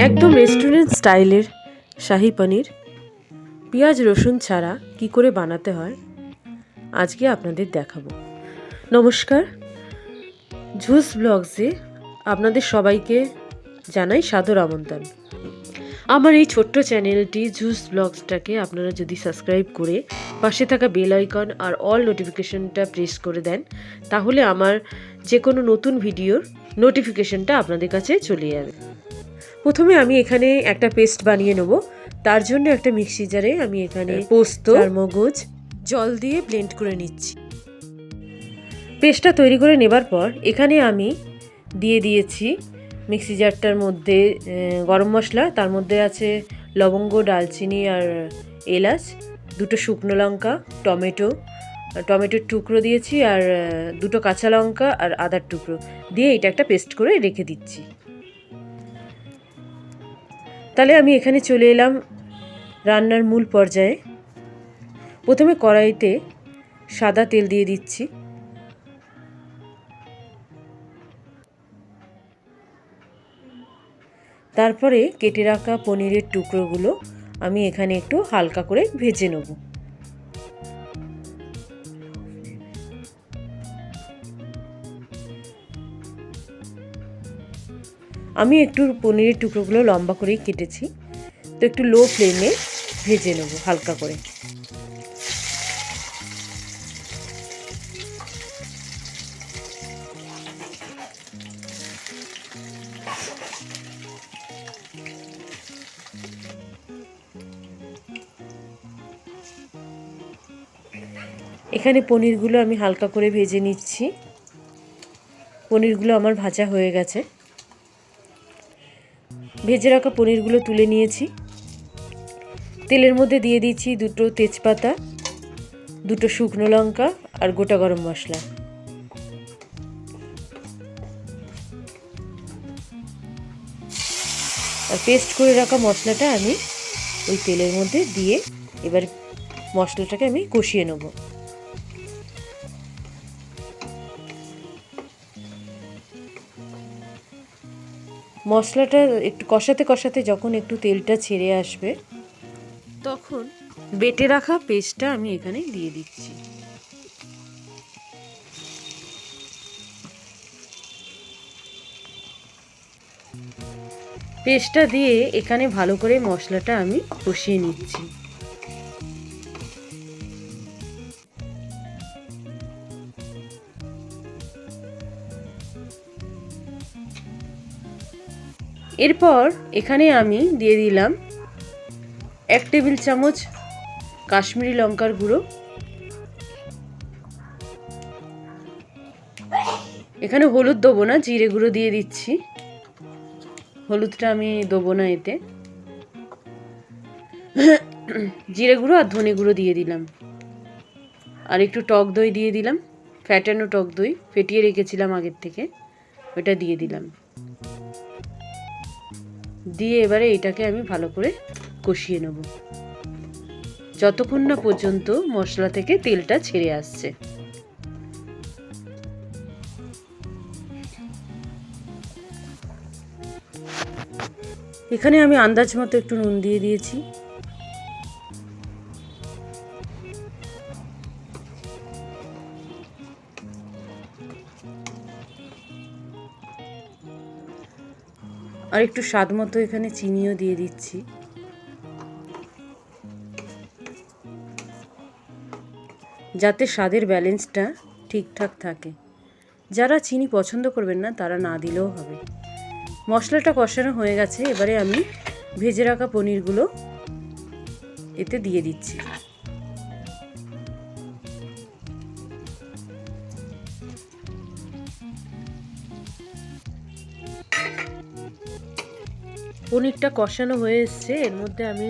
একদম রেস্টুরেন্ট স্টাইলের শাহি পনির পেঁয়াজ রসুন ছাড়া কি করে বানাতে হয় আজকে আপনাদের দেখাবো। নমস্কার, ঝুস ব্লগসে আপনাদের সবাইকে জানাই সাদর আমন্ত্রণ। আমার এই ছোট্ট চ্যানেলটি ঝুস ব্লগসটাকে আপনারা যদি সাবস্ক্রাইব করে পাশে থাকা বেল আইকন আর অল নোটিফিকেশনটা প্রেস করে দেন, তাহলে আমার যে কোনো নতুন ভিডিওর নোটিফিকেশনটা আপনাদের কাছে চলে যাবে। প্রথমে আমি এখানে একটা পেস্ট বানিয়ে নেব। তার জন্য একটা মিক্সি জারে আমি এখানে পোস্ত আর মগজ জল দিয়ে ব্লেন্ড করে নিচ্ছি। পেস্টটা তৈরি করে নেবার পর এখানে আমি দিয়ে দিয়েছি মিক্সি জারটার মধ্যে গরম মশলা, তার মধ্যে আছে লবঙ্গ, ডালচিনি আর এলাচ, দুটো শুকনো লঙ্কা, টমেটোর টুকরো দিয়েছি আর দুটো কাঁচা লঙ্কা আর আদার টুকরো দিয়ে এটা একটা পেস্ট করে রেখে দিচ্ছি। তাহলে আমি এখানে চলে এলাম রান্নার মূল পর্যায়ে। প্রথমে কড়াইতে সাদা তেল দিয়ে দিচ্ছি। তারপরে কেটে রাখা পনিরের টুকরোগুলো আমি এখানে একটু হালকা করে ভেজে নেব। আমি একটু পনিরের টুকরোগুলো লম্বা করেই কেটেছি, তো একটু লো ফ্লেমে ভেজে নেব হালকা করে। এখানে পনিরগুলো আমি হালকা করে ভেজে নিচ্ছি। পনিরগুলো আমার ভাজা হয়ে গেছে। ভেজে রাখা পনিরগুলো তুলে নিয়েছি। তেলের মধ্যে দিয়ে দিচ্ছি দুটো তেজপাতা, দুটো শুকনো লঙ্কা আর গোটা গরম মশলা। আর পেস্ট করে রাখা মশলাটা আমি ওই তেলের মধ্যে দিয়ে এবার মশলাটাকে আমি কষিয়ে নেব। মশলাটা একটু কষাতে কষাতে যখন একটু তেলটা ছেড়ে আসবে, তখন বেটে রাখা পেস্টটা আমি এখানে দিয়ে দিচ্ছি। পেস্টটা দিয়ে এখানে ভালো করে মশলাটা আমি কষিয়ে নিচ্ছি। এরপর এখানে আমি দিয়ে দিলাম 1 টেবিল চামচ কাশ্মীরি লঙ্কার গুঁড়ো। এখানে হলুদ দেবো না, জিরে গুঁড়ো দিয়ে দিচ্ছি। হলুদটা আমি দেবো না এতে। জিরে গুঁড়ো আর ধনে গুঁড়ো দিয়ে দিলাম। আর একটু টক দই দিয়ে দিলাম, ফ্যাটানো টক দই ফেটিয়ে রেখেছিলাম আগের থেকে, ওটা দিয়ে দিলাম। দিয়ে এবারে এটাকে আমি ভালো করে কষিয়ে নেব যতক্ষণ না পর্যন্ত মশলা থেকে তেলটা ছেড়ে আসছে। এখানে আমি আন্দাজ মতো একটু নুন দিয়ে দিয়েছি। আর একটু স্বাদ মতো এখানে চিনিও দিয়ে দিচ্ছি। যাতে স্বাদের ব্যালেন্সটা ঠিকঠাক থাকে। যারা চিনি পছন্দ করবেন না তারা না দিলেও হবে। মশলাটা কষানো হয়ে গেছে, এবারে আমি ভেজে রাখা পনিরগুলো এতে দিয়ে দিচ্ছি। পনিরটা কষানো হয়ে এসছে, এর মধ্যে আমি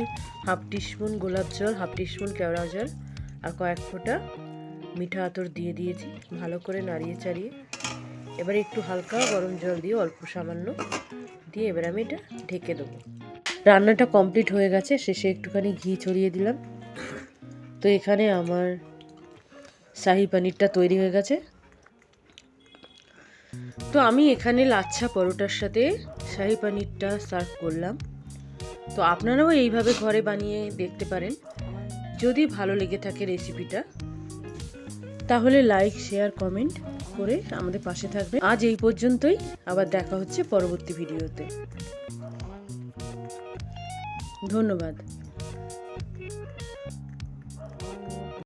1/2 টিস্পুন গোলাপ জল, 1/2 টিস্পুন কেওড়া জল আর কয়েক ফোঁটা মিঠা আতর দিয়ে দিয়েছি। ভালো করে নাড়িয়ে চাড়িয়ে এবারে একটু হালকা গরম জল দিয়ে অল্প সামান্য দিয়ে এবার আমি এটা ঢেকে দেবো। রান্নাটা কমপ্লিট হয়ে গেছে, শেষে একটুখানি ঘি ছড়িয়ে দিলাম। তো এখানে আমার শাহি পনিরটা তৈরি হয়ে গেছে। তো আমি এখানে লাচ্ছা পরোটার সাথে শাহি পনিরটা সার্ভ করলাম। তো আপনারাও এইভাবে ঘরে বানিয়ে দেখতে পারেন। যদি ভালো লেগে থাকে রেসিপিটা, তাহলে লাইক, শেয়ার, কমেন্ট করে আমাদের পাশে থাকবেন। আজ এই পর্যন্তই, আবার দেখা হচ্ছে পরবর্তী ভিডিওতে। ধন্যবাদ।